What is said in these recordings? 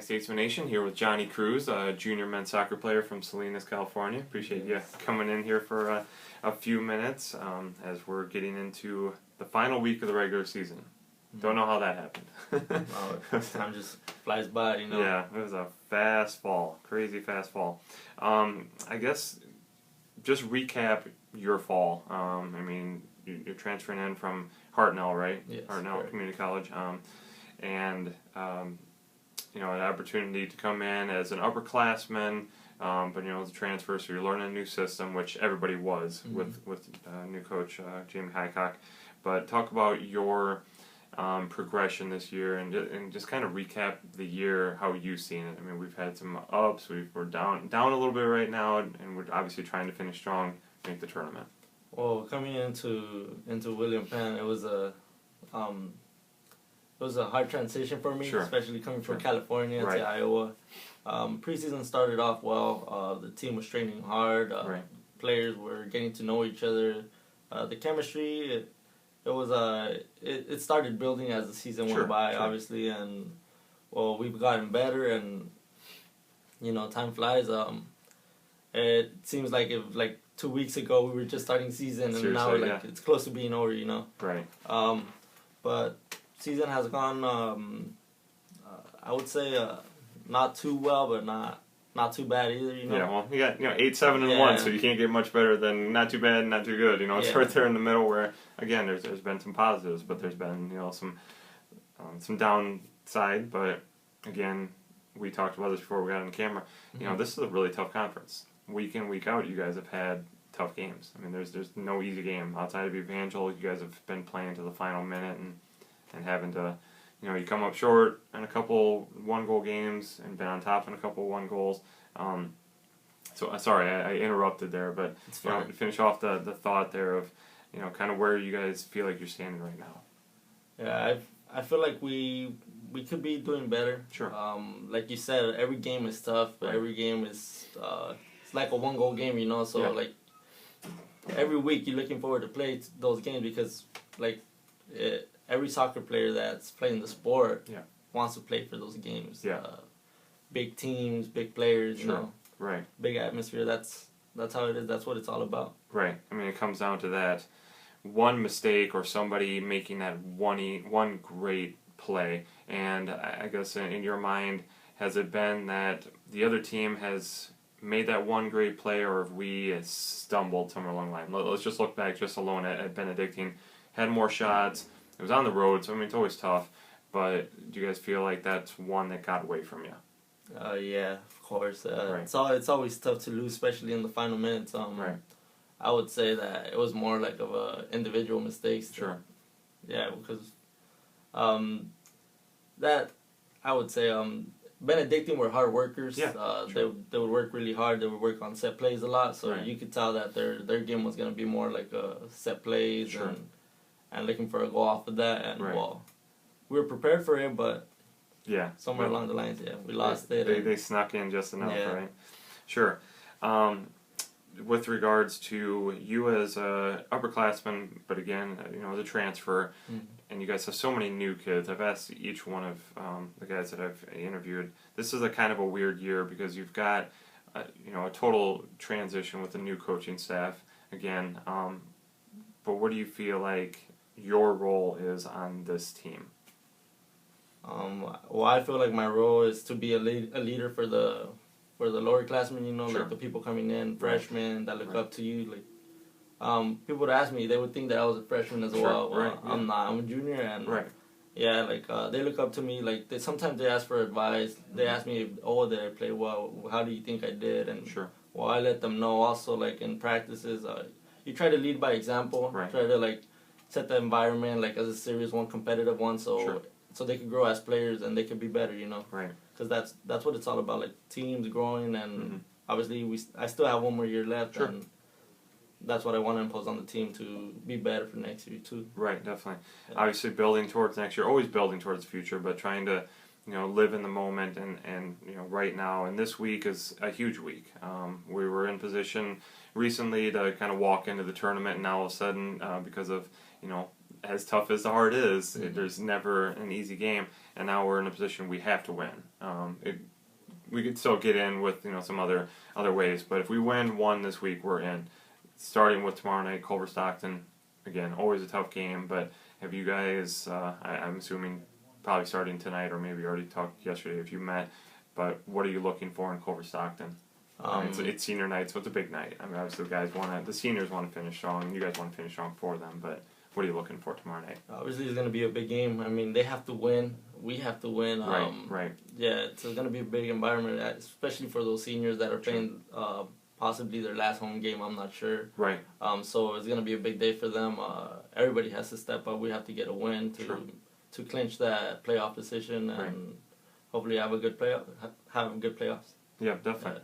Statesman Nation, here with Joni Cruz, a junior men's soccer player from Salinas, California. Appreciate you coming in here for a few minutes as we're getting into the final week of the regular season. Don't know how that happened. Time just flies by, you know. Yeah, it was a fast fall, crazy fast fall. I guess just recap your fall. I mean, you're transferring in from Hartnell, right? Yes, Hartnell correct. Community College. And you know, an opportunity to come in as an upperclassman, but you know, as a transfer, so you're learning a new system, which everybody was with new coach Jamie Highcock. But talk about your progression this year, and just kind of recap the year, how you've seen it. I mean, we've had some ups, we're down a little bit right now, and we're obviously trying to finish strong, make the tournament. Well, coming into William Penn, it was a hard transition for me, Sure. especially coming from Sure. California Right. to Iowa. Preseason started off well. The team was training hard. Right. Players were getting to know each other. The chemistry, it started building as the season Sure. went by, Sure. obviously, and well, we've gotten better, and you know, time flies. It seems like 2 weeks ago we were just starting season, and now Seriously, yeah. it's close to being over, you know. Right. But season has gone, I would say, not too well, but not too bad either, you know. Yeah, well, you got 8-7-1, Yeah. so you can't get much better than not too bad, not too good. You know, it's Yeah. right there in the middle where, again, there's been some positives, but there's been some downside. But again, we talked about this before we got on camera. You know, this is a really tough conference. Week in, week out, you guys have had tough games. I mean, there's no easy game outside of Evangel. You guys have been playing to the final minute and having to, you know, you come up short in a couple 1-goal games and been on top in a couple 1 goals. So sorry, I interrupted there, but It's you know, fine. to finish off the thought there of, you know, kind of where you guys feel like you're standing right now. Yeah, I feel like we could be doing better. Sure. Like you said, every game is tough, but Right. every game is it's like a 1-goal game, you know. So Yeah. like every week you're looking forward to play those games because like every soccer player that's playing the sport Yeah. wants to play for those games. Yeah. Big teams, big players, you Sure. know, Right. big atmosphere. That's how it is. That's what it's all about. Right. I mean, it comes down to that one mistake or somebody making that one great play. And I guess in your mind, has it been that the other team has made that one great play, or have we stumbled somewhere along the line? Let's just look back just alone at Benedictine. Had more shots. It was on the road, so I mean, it's always tough. But do you guys feel like that's one that got away from you? Yeah, of course. Right. It's always tough to lose, especially in the final minutes. Right. I would say that it was more like of a individual mistakes. Sure. Yeah, because that I would say Benedictine were hard workers. Yeah, they would work really hard. They would work on set plays a lot. So Right. you could tell that their game was gonna be more like set plays Sure. and looking for a goal off of that. And Right. well, we were prepared for it, but Yeah. somewhere Well, along the lines, yeah, we lost it. They snuck in just enough, Yeah. right? Sure. With regards to you as a upperclassman, but again, you know, as a transfer, and you guys have so many new kids. I've asked each one of the guys that I've interviewed. This is a kind of a weird year because you've got, you know, a total transition with the new coaching staff again. But what do you feel like your role is on this team? Well, I feel like my role is to be a leader for the lower classmen, you know, Sure. like the people coming in, freshmen that look Right. up to you. Like, people would ask me, they would think that I was a freshman as Sure. well. Well, Right. I'm not. I'm a junior, and Right. yeah, like they look up to me. Like sometimes they ask for advice. They ask me, "Oh, did I play well? How do you think I did?" And Sure. well, I let them know. Also, like in practices, you try to lead by example. Right. Try to like set the environment like as a serious one, competitive one, so Sure. so they can grow as players and they can be better. You know. Right. Because that's what it's all about, like teams growing, and Mhm. obviously I still have one more year left, Sure. and that's what I want to impose on the team to be better for next year too. Right, definitely. Yeah. Obviously, building towards next year, always building towards the future, but trying to, you know, live in the moment and you know, right now. And this week is a huge week. We were in position recently to kind of walk into the tournament, and now all of a sudden, because of, you know, as tough as the heart is, there's never an easy game. And now we're in a position we have to win. We could still get in with some other ways, but if we win one this week, we're in. Starting with tomorrow night, Culver Stockton. Again, always a tough game. But have you guys? I'm assuming probably starting tonight, or maybe you already talked yesterday if you met. But what are you looking for in Culver Stockton? It's senior night, so it's a big night. I mean, obviously, the seniors want to finish strong, and you guys want to finish strong for them. But what are you looking for tomorrow night? Obviously, it's going to be a big game. I mean, they have to win. We have to win. Right. Yeah, it's going to be a big environment, especially for those seniors that are playing possibly their last home game. I'm not sure. Right. So it's going to be a big day for them. Everybody has to step up. We have to get a win to clinch that playoff position and hopefully have a good playoffs. Yeah, definitely.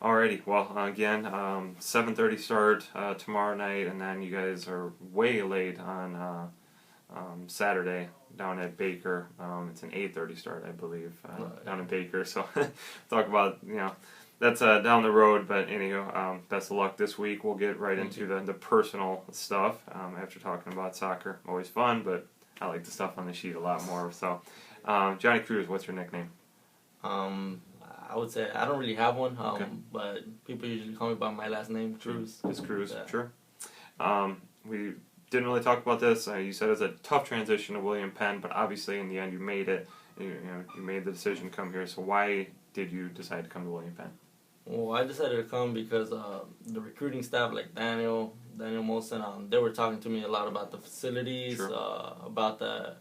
Alrighty, well, again, 7:30 start tomorrow night, and then you guys are way late on Saturday down at Baker. It's an 8:30 start, I believe, down in Baker. So talk about that's down the road. But anywho, best of luck this week. We'll get right into the personal stuff after talking about soccer. Always fun, but I like the stuff on the sheet a lot more. So, Joni Cruz, what's your nickname? I would say I don't really have one, but people usually call me by my last name, Cruz. It's Cruz, sure. We didn't really talk about this. You said it's a tough transition to William Penn, but obviously in the end you made it. You made the decision to come here. So why did you decide to come to William Penn? Well, I decided to come because the recruiting staff, like Daniel Molson, they were talking to me a lot about the facilities, about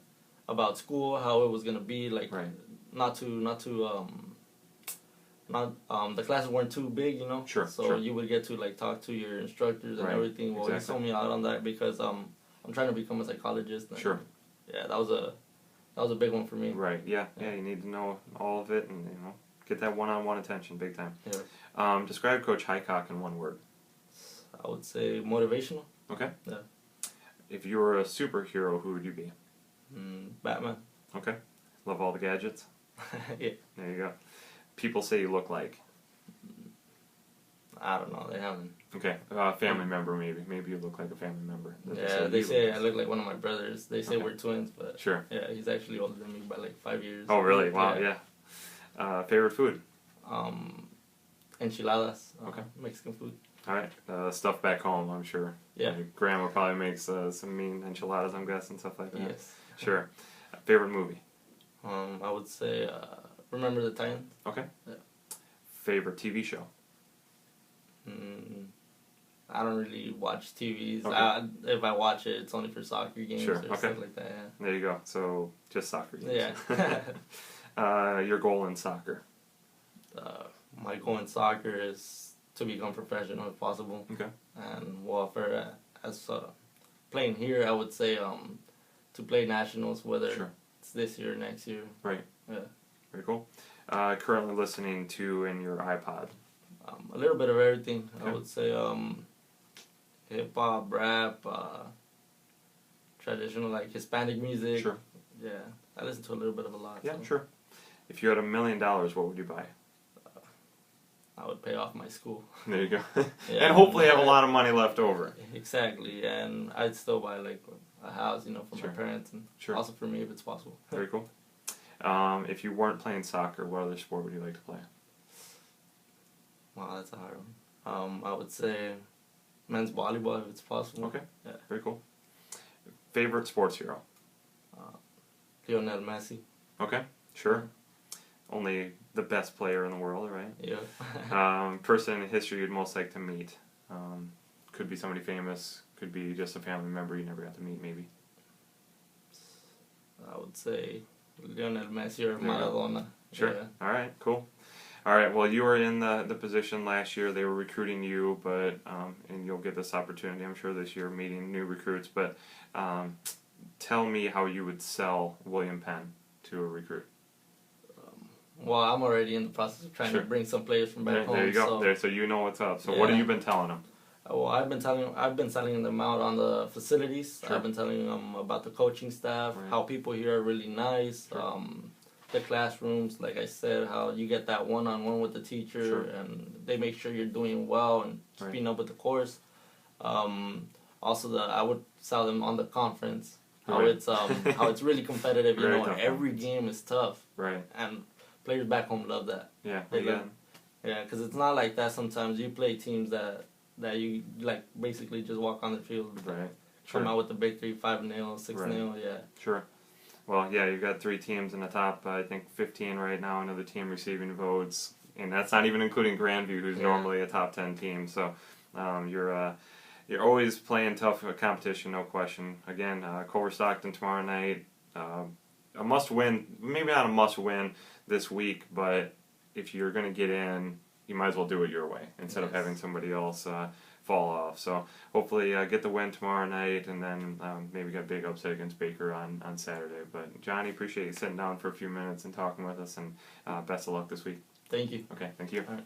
school, how it was gonna be, like the classes weren't too big, So you would get to talk to your instructors and everything. Well, he told me out on that because I'm trying to become a psychologist. And, yeah, that was a big one for me. Right. Yeah. You need to know all of it and get that one-on-one attention, big time. Yeah. Describe Coach Highcock in one word. I would say motivational. Okay. Yeah. If you were a superhero, who would you be? Batman. Okay. Love all the gadgets. Yeah. There you go. People say you look like? I don't know. They haven't. Okay. Family member, maybe. Maybe you look like a family member. They say I look like one of my brothers. They say we're twins, but sure. Yeah, he's actually older than me by 5 years. Oh, really? Wow, yeah. Favorite food? Enchiladas. Okay. Mexican food. All right. Stuff back home, I'm sure. Yeah. Your grandma probably makes some mean enchiladas, I'm guessing, stuff like that. Yes. Sure. Favorite movie? I would say Remember the Titans. Okay. Yeah. Favorite TV show? I don't really watch TVs. Okay. If I watch it, it's only for soccer games or stuff like that. Yeah. There you go. So just soccer games. Yeah. Your goal in soccer? My goal in soccer is to become professional if possible. Okay. And as playing here, I would say to play nationals, whether it's this year or next year. Right. Yeah. Very cool. Currently listening to in your iPod? A little bit of everything. Okay. I would say hip hop, rap, traditional Hispanic music. Sure. Yeah, I listen to a little bit of a lot. Yeah, so. sure. If you had $1 million, what would you buy? I would pay off my school. There you go. Yeah, and hopefully have a lot of money left over. Exactly, and I'd still buy a house, for my parents and also for me if it's possible. Very cool. If you weren't playing soccer, what other sport would you like to play? Wow, that's a hard one. I would say men's volleyball if it's possible. Okay. Yeah. Very cool. Favorite sports hero? Lionel Messi. Okay. Sure. Only the best player in the world, right? Yeah. Person in history you'd most like to meet? Could be somebody famous. Could be just a family member you never got to meet, maybe. I would say Lionel Messi or Maradona. Sure. Yeah. All right. Cool. All right. Well, you were in the position last year. They were recruiting you, but and you'll get this opportunity, I'm sure, this year meeting new recruits. But tell me how you would sell William Penn to a recruit. Well, I'm already in the process of trying to bring some players from back home. There you go. So you know what's up. So what have you been telling them? Well, I've been selling them out on the facilities. Sure. I've been telling them about the coaching staff, how people here are really nice. Sure. The classrooms, like I said, how you get that one-on-one with the teacher, and they make sure you're doing well and keeping up with the course. Also, I would sell them on the conference, how it's really competitive. You know, every game is tough. Right. And players back home love that. Yeah. Yeah, because it's not like that. Sometimes you play teams that you like basically just walk on the field. Right. Come out with the victory, 5-0, 6-0. Yeah. Sure. Well, yeah, you've got 3 teams in the top, I think 15 right now, another team receiving votes, and that's not even including Grandview, who's normally a top 10 team. So you're always playing tough competition, no question. Again, Culver Stockton tomorrow night, a must-win, maybe not a must-win this week, but if you're going to get in, you might as well do it your way instead of having somebody else fall off. So hopefully get the win tomorrow night, and then maybe get a big upset against Baker on Saturday. But Johnny, appreciate you sitting down for a few minutes and talking with us, and best of luck this week. Thank you. Okay, thank you. All right.